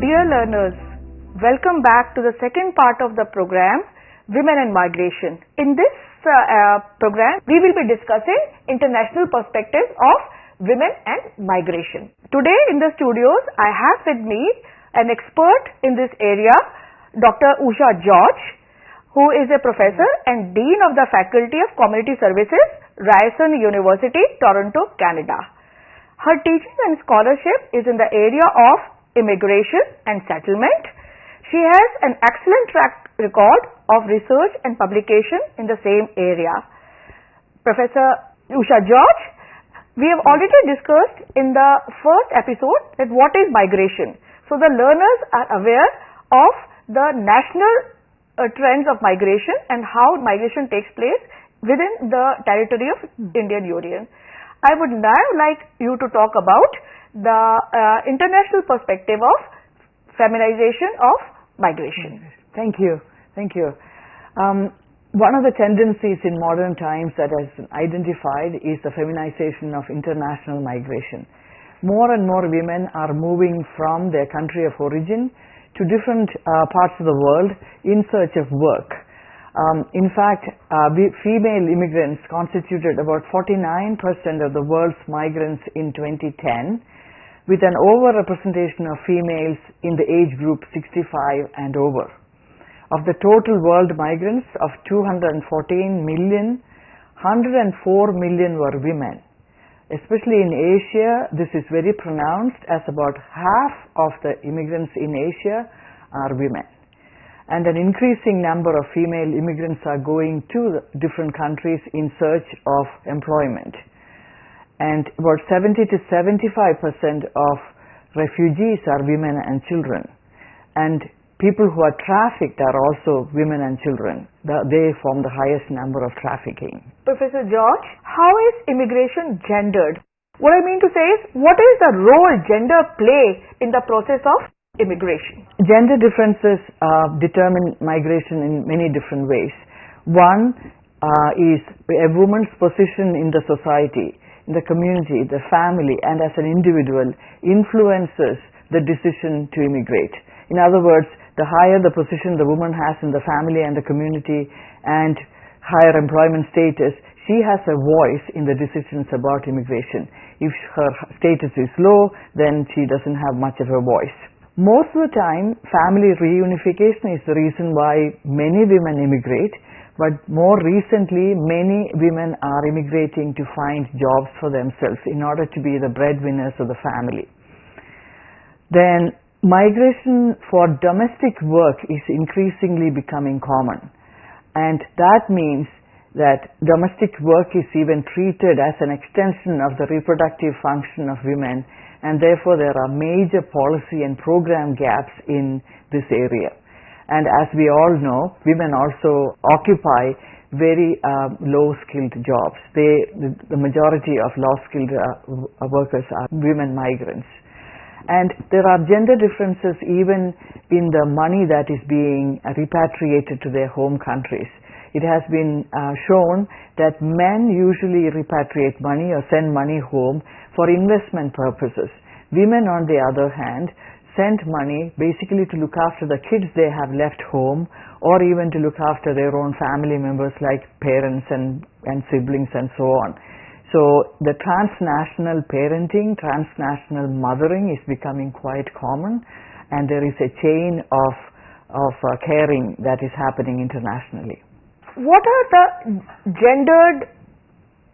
Dear learners, welcome back to the second part of the program, Women and Migration. In this program, we will be discussing international perspective of women and migration. Today in the studios, I have with me an expert in this area, Dr. Usha George, who is a professor and Dean of the Faculty of Community Services, Ryerson University, Toronto, Canada. Her teaching and scholarship is in the area of immigration and settlement. She has an excellent track record of research and publication in the same area. Professor Usha George, we have already discussed in the first episode that what is migration. So the learners are aware of the national trends of migration and how migration takes place within the territory of Indian Union. I would now like you to talk about the international perspective of feminization of migration. Thank you. One of the tendencies in modern times that has been identified is the feminization of international migration. More and more women are moving from their country of origin to different parts of the world in search of work. In fact, female immigrants constituted about 49% of the world's migrants in 2010, with an overrepresentation of females in the age group 65 and over. Of the total world migrants of 214 million, 104 million were women. Especially in Asia, this is very pronounced, as about half of the immigrants in Asia are women. And an increasing number of female immigrants are going to different countries in search of employment. And about 70 to 75% of refugees are women and children. And people who are trafficked are also women and children. They form the highest number of trafficking. Professor George, how is immigration gendered? What I mean to say is, what is the role gender play in the process of immigration? Gender differences determine migration in many different ways. One is a woman's position in the society, in the community, the family, and as an individual influences the decision to immigrate. In other words, the higher the position the woman has in the family and the community and higher employment status, she has a voice in the decisions about immigration. If her status is low, then she doesn't have much of a voice. Most of the time, family reunification is the reason why many women immigrate, but more recently, many women are immigrating to find jobs for themselves in order to be the breadwinners of the family. Then, migration for domestic work is increasingly becoming common, and that means that domestic work is even treated as an extension of the reproductive function of women, and therefore there are major policy and program gaps in this area. And as we all know, women also occupy very low-skilled jobs. The majority of low-skilled workers are women migrants. And there are gender differences even in the money that is being repatriated to their home countries. It has been shown that men usually repatriate money or send money home for investment purposes. Women, on the other hand, send money basically to look after the kids they have left home, or even to look after their own family members like parents and siblings and so on. So the transnational parenting, transnational mothering is becoming quite common, and there is a chain of caring that is happening internationally. What are the gendered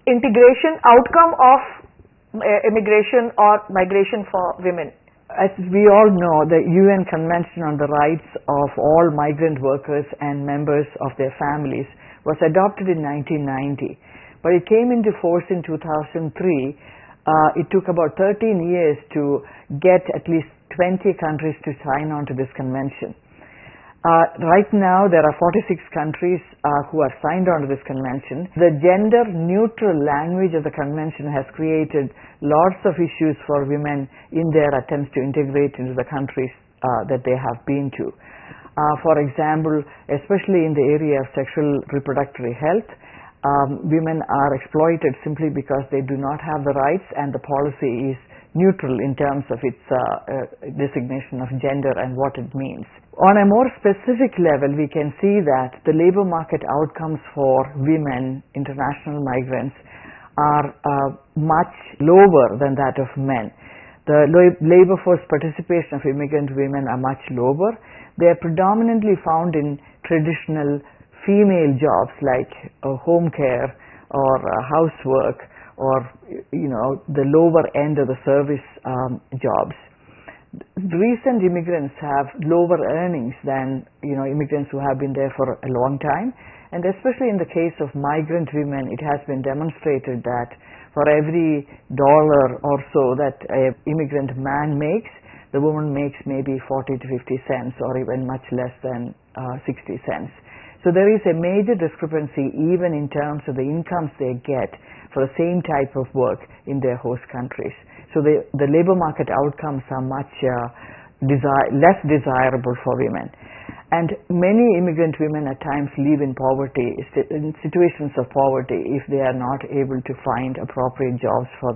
integration outcome of immigration or migration for women? As we all know, the UN Convention on the Rights of All Migrant Workers and Members of Their Families was adopted in 1990, but it came into force in 2003. It took about 13 years to get at least 20 countries to sign on to this convention. Right now, there are 46 countries who have signed on to this convention. The gender-neutral language of the convention has created lots of issues for women in their attempts to integrate into the countries that they have been to. For example, especially in the area of sexual reproductive health, women are exploited simply because they do not have the rights, and the policy is neutral in terms of its designation of gender and what it means. On a more specific level, we can see that the labor market outcomes for women, international migrants, are much lower than that of men. The labor force participation of immigrant women are much lower. They are predominantly found in traditional female jobs like home care or housework, or the lower end of the service jobs. Recent immigrants have lower earnings than immigrants who have been there for a long time, and especially in the case of migrant women, it has been demonstrated that for every dollar or so that an immigrant man makes, the woman makes maybe 40 to 50 cents, or even much less than 60 cents. So there is a major discrepancy even in terms of the incomes they get for the same type of work in their host countries. So the labor market outcomes are much less desirable for women. And many immigrant women at times live in poverty, in situations of poverty, if they are not able to find appropriate jobs for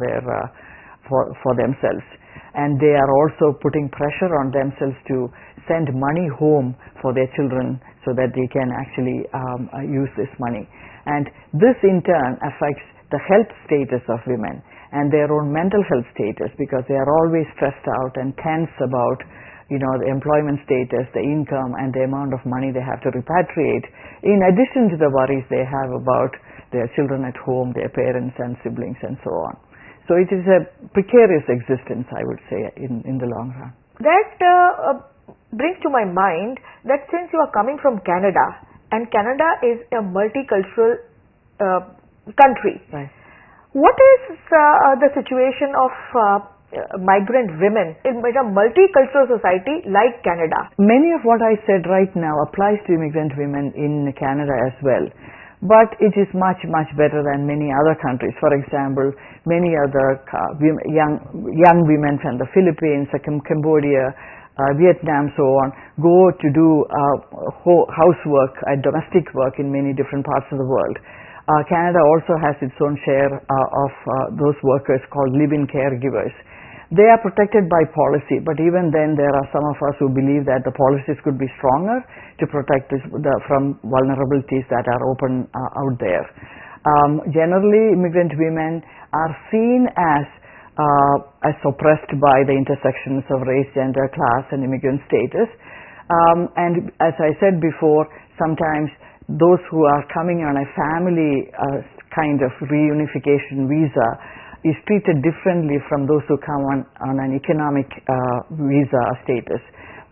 themselves. And they are also putting pressure on themselves to send money home for their children so that they can actually use this money. And this in turn affects the health status of women and their own mental health status, because they are always stressed out and tense about the employment status, the income, and the amount of money they have to repatriate, in addition to the worries they have about their children at home, their parents and siblings and so on. So it is a precarious existence, I would say, in the long run. That brings to my mind that since you are coming from Canada, and Canada is a multicultural country, right. What is the situation of migrant women in a multicultural society like Canada? Many of what I said right now applies to immigrant women in Canada as well. But it is much, much better than many other countries. For example, many other young women from the Philippines, Cambodia, Vietnam, so on, go to do housework and domestic work in many different parts of the world. Canada also has its own share of those workers called live-in caregivers. They are protected by policy, but even then there are some of us who believe that the policies could be stronger to protect from vulnerabilities that are open out there. Generally, immigrant women are seen as oppressed by the intersections of race, gender, class, and immigrant status. And as I said before, sometimes those who are coming on a family kind of reunification visa is treated differently from those who come on an economic visa status.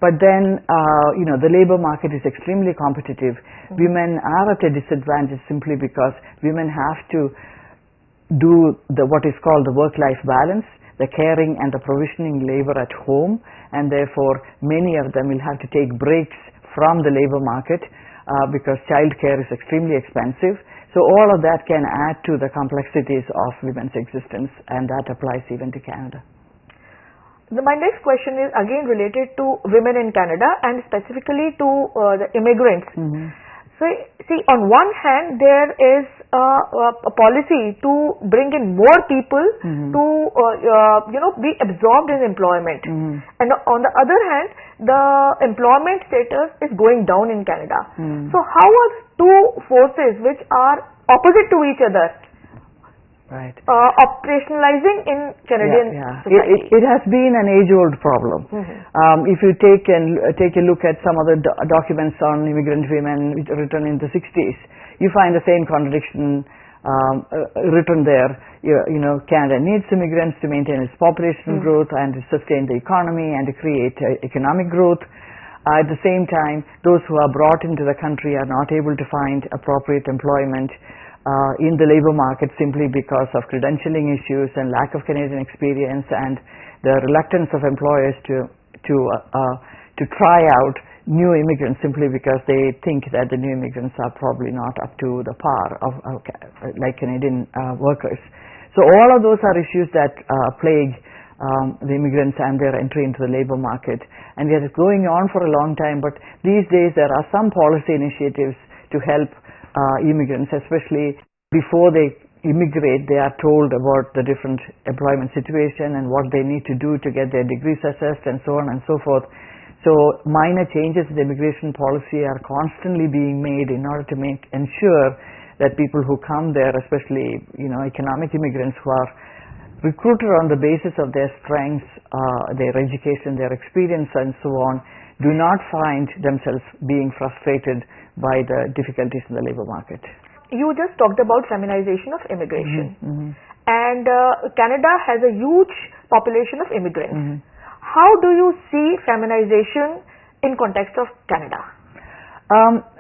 But then, the labor market is extremely competitive. Mm-hmm. Women are at a disadvantage simply because women have to do what is called the work-life balance, the caring and the provisioning labor at home, and therefore many of them will have to take breaks from the labor market because childcare is extremely expensive. So all of that can add to the complexities of women's existence, and that applies even to Canada. My next question is again related to women in Canada and specifically to the immigrants. Mm-hmm. So, see, on one hand, there is a policy to bring in more people mm-hmm. to, be absorbed in employment. Mm-hmm. And on the other hand, the employment status is going down in Canada. Mm-hmm. So, how are two forces which are opposite to each other right. Operationalizing in Canadian society? It has been an age-old problem. Mm-hmm. If you take a look at some of the documents on immigrant women written in the 60s, you find the same contradiction written there. Canada needs immigrants to maintain its population mm-hmm. growth and to sustain the economy and to create economic growth. At the same time, those who are brought into the country are not able to find appropriate employment in the labor market simply because of credentialing issues and lack of Canadian experience, and the reluctance of employers to try out new immigrants simply because they think that the new immigrants are probably not up to the par of like Canadian workers. So all of those are issues that plague the immigrants and their entry into the labor market, and it is going on for a long time. But these days there are some policy initiatives to help immigrants, especially before they immigrate, they are told about the different employment situation and what they need to do to get their degrees assessed and so on and so forth. So minor changes in the immigration policy are constantly being made in order to ensure that people who come there, especially economic immigrants who are recruited on the basis of their strengths, their education, their experience and so on, do not find themselves being frustrated by the difficulties in the labor market. You just talked about feminization of immigration, and Canada has a huge population of immigrants. How do you see feminization in context of Canada?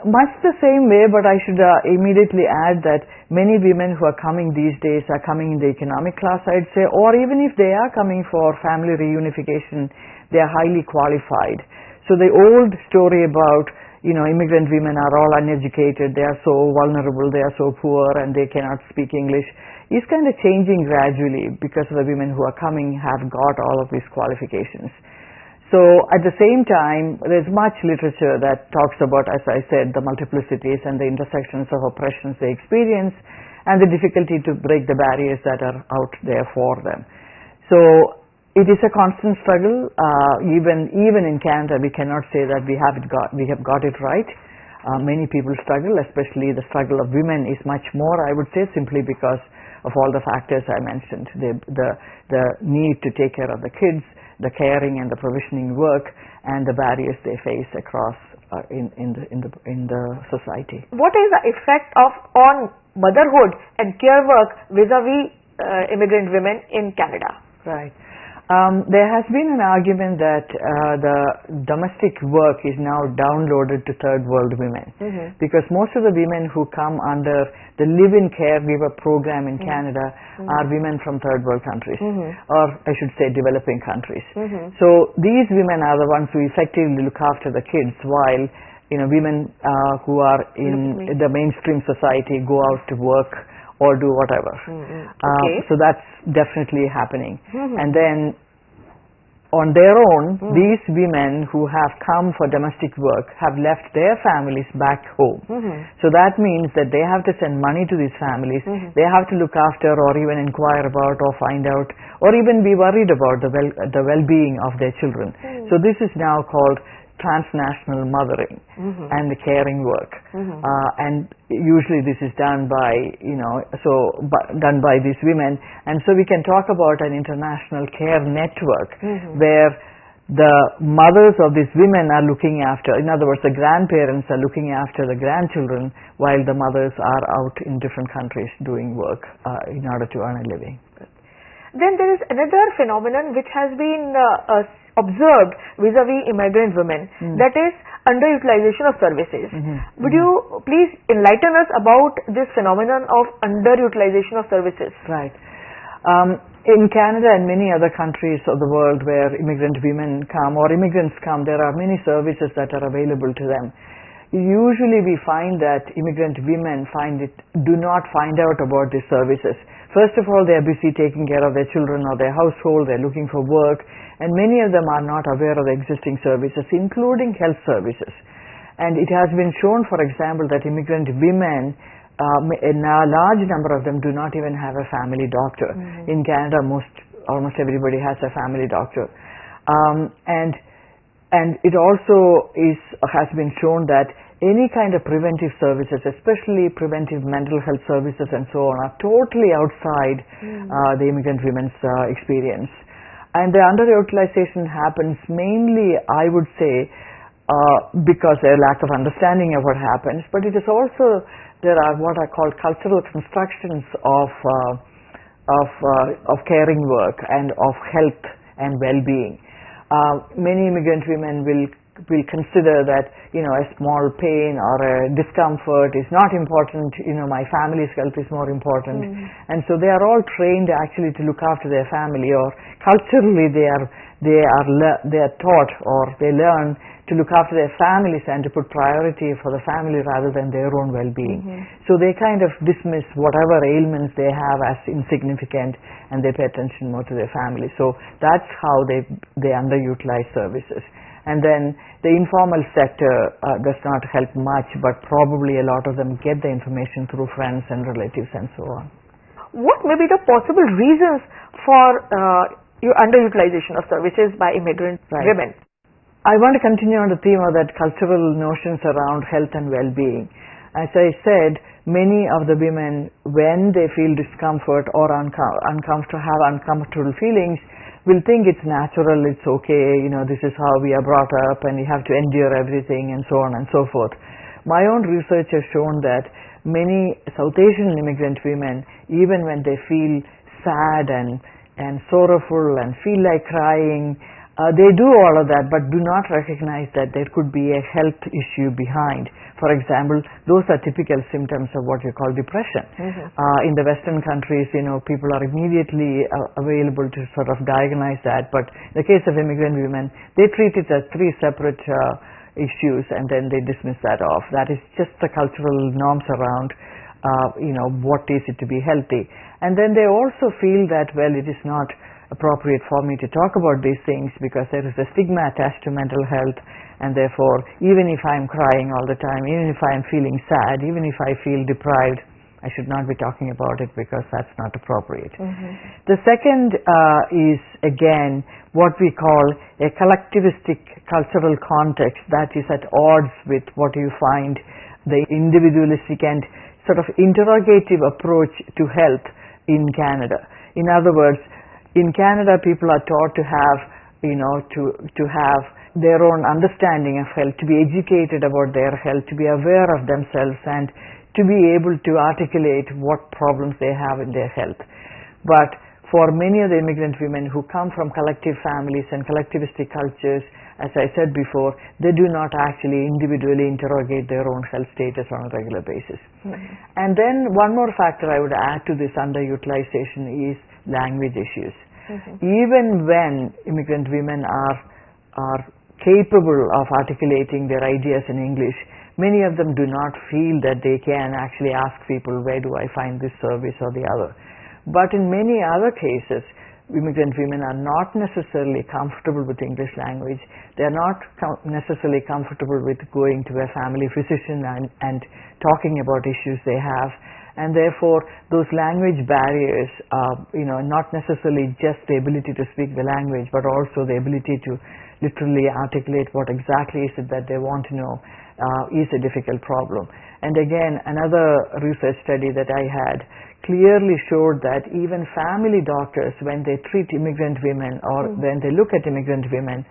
Much the same way, but I should immediately add that many women who are coming these days are coming in the economic class, I'd say, or even if they are coming for family reunification, they are highly qualified. So the old story about immigrant women are all uneducated, they are so vulnerable, they are so poor and they cannot speak English, is kind of changing gradually because of the women who are coming have got all of these qualifications. So at the same time, there's much literature that talks about, as I said, the multiplicities and the intersections of oppressions they experience and the difficulty to break the barriers that are out there for them. So it is a constant struggle. Even in Canada, we cannot say that we have got it right. Many people struggle, especially the struggle of women is much more, I would say, simply because of all the factors I mentioned. The need to take care of the kids, the caring and the provisioning work, and the barriers they face across in the society. What is the effect on motherhood and care work vis-a-vis immigrant women in Canada? Right. There has been an argument that the domestic work is now downloaded to third world women, because most of the women who come under the live-in caregiver program in Canada are women from third world countries, or I should say developing countries. So these women are the ones who effectively look after the kids, while women who are in the mainstream society go out to work or do whatever. So that's definitely happening. And then on their own, these women who have come for domestic work have left their families back home. So that means that they have to send money to these families. They have to look after or even inquire about or find out or even be worried about the well-being of their children. So this is now called transnational mothering and the caring work, and usually this is done by done by these women, and so we can talk about an international care network where the mothers of these women are looking after, in other words, the grandparents are looking after the grandchildren while the mothers are out in different countries doing work in order to earn a living. Then there is another phenomenon which has been observed vis-a-vis immigrant women, that is underutilization of services. Would you please enlighten us about this phenomenon of underutilization of services? Right. In Canada and many other countries of the world where immigrant women come or immigrants come, there are many services that are available to them. Usually we find that immigrant women do not find out about these services. First of all, they are busy taking care of their children or their household, they're looking for work, and many of them are not aware of the existing services, including health services. And it has been shown, for example, that immigrant women, a large number of them do not even have a family doctor. In Canada, almost everybody has a family doctor. And it also has been shown that any kind of preventive services, especially preventive mental health services and so on, are totally outside the immigrant women's experience. And the underutilization happens mainly, I would say, because of a lack of understanding of what happens, but it is also, there are what are called cultural constructions of caring work and of health and well-being. Many immigrant women will consider that a small pain or a discomfort is not important, my family's health is more important, and so they are all trained actually to look after their family, or culturally they are taught or they learn to look after their families and to put priority for the family rather than their own well-being. So they kind of dismiss whatever ailments they have as insignificant and they pay attention more to their family. So that's how they underutilize services. And then the informal sector does not help much, but probably a lot of them get the information through friends and relatives and so on. what may be the possible reasons for underutilization of services by immigrant women? I want to continue on the theme of that cultural notions around health and well-being. As I said, many of the women, when they feel discomfort or uncomfortable feelings, will think it's natural, it's okay, this is how we are brought up and you have to endure everything and so on and so forth. My own research has shown that many South Asian immigrant women, even when they feel sad and sorrowful and feel like crying, they do all of that but do not recognize that there could be a health issue behind. For example, those are typical symptoms of what you call depression. In the Western countries, people are immediately available to sort of diagnose that, but in the case of immigrant women, they treat it as three separate issues and then they dismiss that off. That is just the cultural norms around what is it to be healthy. And then they also feel that, well, it is not appropriate for me to talk about these things because there is a stigma attached to mental health, and therefore even if I am crying all the time, even if I am feeling sad, even if I feel deprived, I should not be talking about it because that's not appropriate. The second is again what we call a collectivistic cultural context that is at odds with what you find the individualistic and sort of interrogative approach to health in Canada. In other words, in Canada, people are taught to have, to have their own understanding of health, to be educated about their health, to be aware of themselves, and to be able to articulate what problems they have in their health. But for many of the immigrant women who come from collective families and collectivistic cultures, as I said before, they do not actually individually interrogate their own health status on a regular basis. And then one more factor I would add to this underutilization is language issues. Even when immigrant women are capable of articulating their ideas in English, many of them do not feel that they can actually ask people, where do I find this service or the other. But in many other cases, immigrant women are not necessarily comfortable with English language. They are not necessarily comfortable with going to a family physician and talking about issues they have. And therefore, those language barriers, not necessarily just the ability to speak the language, but also the ability to literally articulate what exactly is it that they want to know, is a difficult problem. And again, another research study that I had clearly showed that even family doctors, when they treat immigrant women or when they look at immigrant women,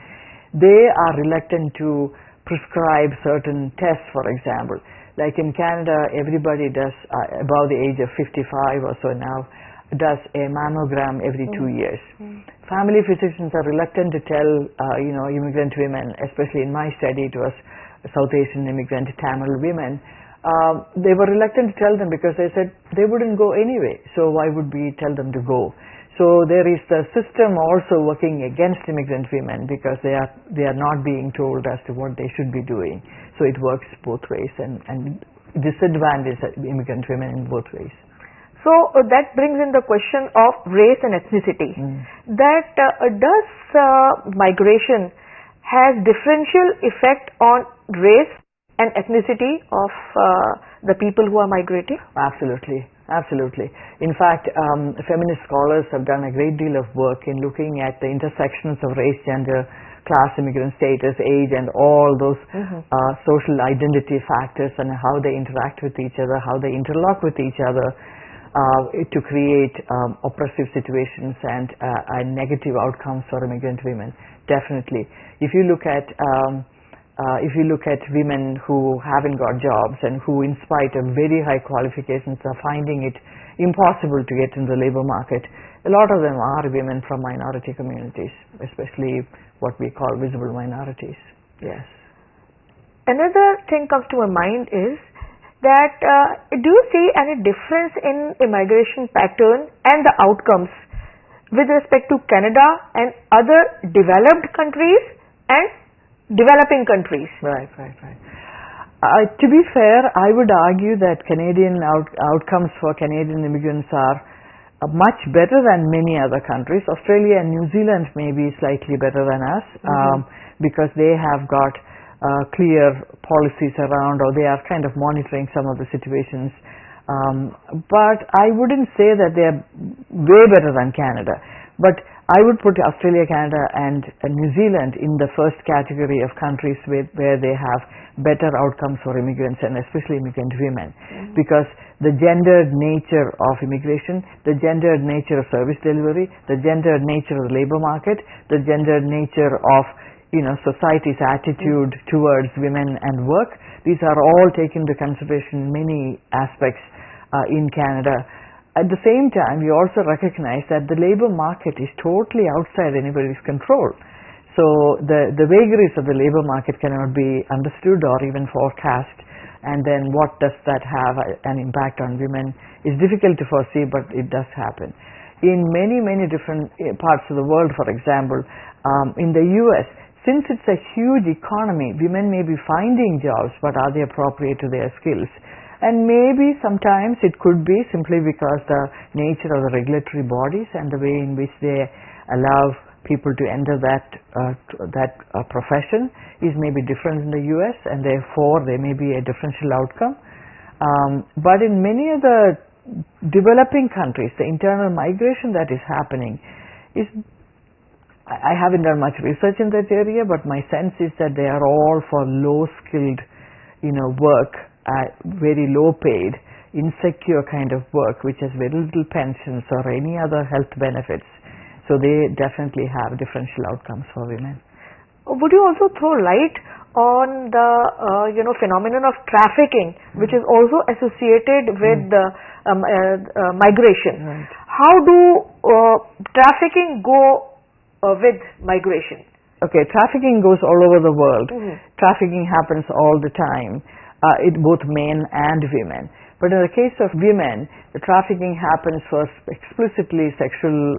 they are reluctant to prescribe certain tests, for example. Like in Canada, everybody does, above the age of 55 or so now, does a mammogram every 2 years. Family physicians are reluctant to tell, immigrant women, especially in my study, it was South Asian immigrant Tamil women, they were reluctant to tell them because they said they wouldn't go anyway, so why would we tell them to go? So there is the system also working against immigrant women because they are not being told as to what they should be doing. So it works both ways and disadvantages immigrant women in both ways. So that brings in the question of race and ethnicity. That does migration has differential effect on race and ethnicity of the people who are migrating? Absolutely. Absolutely. In fact, feminist scholars have done a great deal of work in looking at the intersections of race, gender, class, immigrant status, age, and all those social identity factors and how they interact with each other, how they interlock with each other to create oppressive situations and negative outcomes for immigrant women. Definitely. If you look at women who haven't got jobs and who, in spite of very high qualifications, are finding it impossible to get in the labor market, a lot of them are women from minority communities, especially what we call visible minorities. Yes. Another thing comes to my mind is that do you see any difference in immigration pattern and the outcomes with respect to Canada and other developed countries and developing countries? Right. To be fair, I would argue that Canadian outcomes for Canadian immigrants are much better than many other countries. Australia and New Zealand may be slightly better than us because they have got clear policies around, or they are kind of monitoring some of the situations But I wouldn't say that they are way better than Canada. But I would put Australia, Canada and New Zealand in the first category of countries where they have better outcomes for immigrants and especially immigrant women, because the gendered nature of immigration, the gendered nature of service delivery, the gendered nature of the labor market, the gendered nature of society's attitude towards women and work, these are all taken into consideration in many aspects in Canada. At the same time, we also recognize that the labor market is totally outside anybody's control. So the vagaries of the labor market cannot be understood or even forecast. And then what does that have an impact on women is difficult to foresee, but it does happen. In many different parts of the world, for example, in the US, since it's a huge economy, women may be finding jobs, but are they appropriate to their skills? And maybe sometimes it could be simply because the nature of the regulatory bodies and the way in which they allow people to enter that profession is maybe different in the US, and therefore there may be a differential outcome. But in many of the developing countries, the internal migration that is happening is, I haven't done much research in that area, but my sense is that they are all for low skilled work, very low paid, insecure kind of work which has very little pensions or any other health benefits. So they definitely have differential outcomes for women. Would you also throw light on the phenomenon of trafficking, which is also associated with the migration? Right. How do trafficking go with migration? Okay, trafficking goes all over the world. Trafficking happens all the time, both men and women. But in the case of women, the trafficking happens for explicitly sexual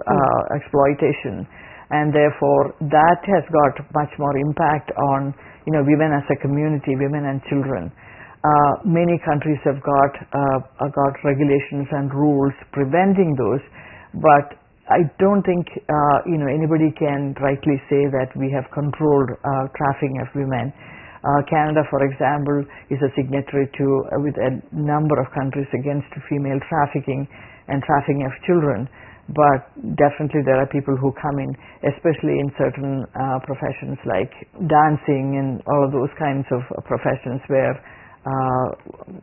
exploitation, and therefore that has got much more impact on women as a community, women and children. Many countries have got regulations and rules preventing those, but I don't think anybody can rightly say that we have controlled trafficking of women. Canada, for example, is a signatory to with a number of countries against female trafficking and trafficking of children. But definitely there are people who come in, especially in certain professions like dancing and all of those kinds of professions where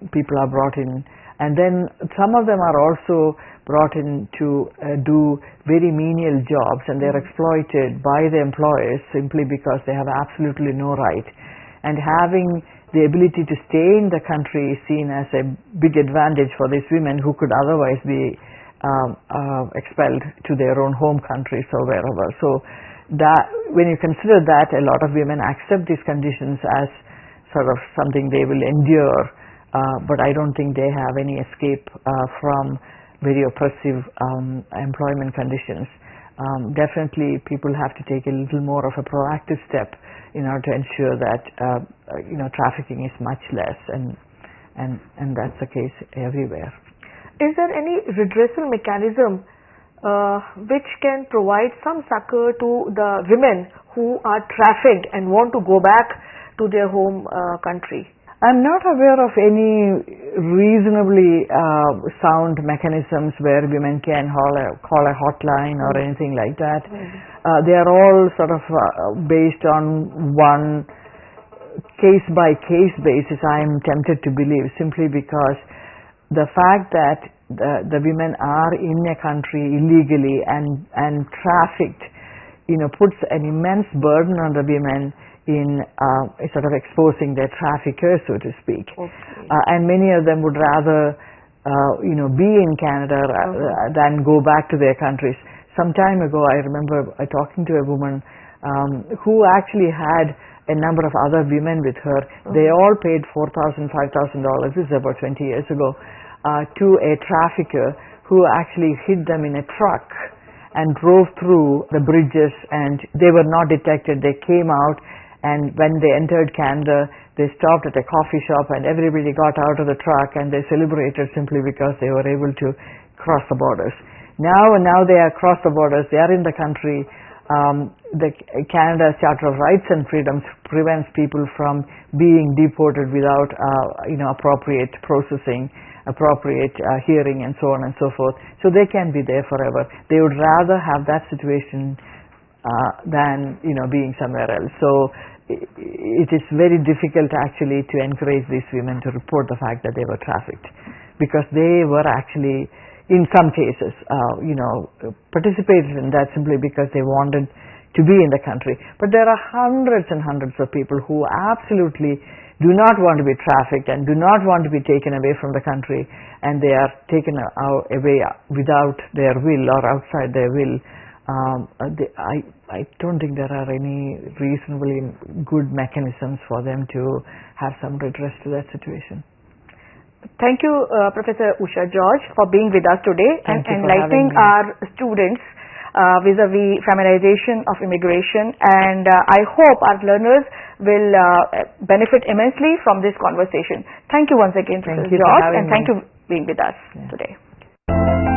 people are brought in. And then some of them are also brought in to do very menial jobs, and they're exploited by the employers simply because they have absolutely no right. And having the ability to stay in the country is seen as a big advantage for these women who could otherwise be expelled to their own home countries or wherever. So that, when you consider that, a lot of women accept these conditions as sort of something they will endure, but I don't think they have any escape from very oppressive employment conditions. Definitely people have to take a little more of a proactive step in order to ensure that trafficking is much less, and that's the case everywhere. Is there any redressal mechanism which can provide some succor to the women who are trafficked and want to go back to their home country? I'm not aware of any reasonably sound mechanisms where women can call a hotline or anything like that. They are all sort of based on one case-by-case basis, I'm tempted to believe, simply because the fact that the women are in a country illegally and trafficked, puts an immense burden on the women in sort of exposing their traffickers, so to speak. And many of them would rather be in Canada than go back to their countries. Some time ago, I remember talking to a woman who actually had a number of other women with her. They all paid $4,000, $5,000, this is about 20 years ago, to a trafficker who actually hid them in a truck and drove through the bridges, and they were not detected. They came out, and when they entered Canada, they stopped at a coffee shop and everybody got out of the truck and they celebrated simply because they were able to cross the borders. Now they are across the borders, they are in the country. The Canada's Charter of Rights and Freedoms prevents people from being deported without appropriate processing, appropriate hearing and so on and so forth. So they can be there forever. They would rather have that situation than being somewhere else. So it is very difficult actually to encourage these women to report the fact that they were trafficked, because they were actually in some cases participated in that simply because they wanted to be in the country. But there are hundreds and hundreds of people who absolutely do not want to be trafficked and do not want to be taken away from the country, and they are taken away without their will or outside their will. I don't think there are any reasonably good mechanisms for them to have some redress to that situation. Thank you, Professor Usha George, for being with us today and enlightening our students vis-a-vis feminization of immigration, and I hope our learners will benefit immensely from this conversation. Thank you once again, Professor George, and thank you for being with us today.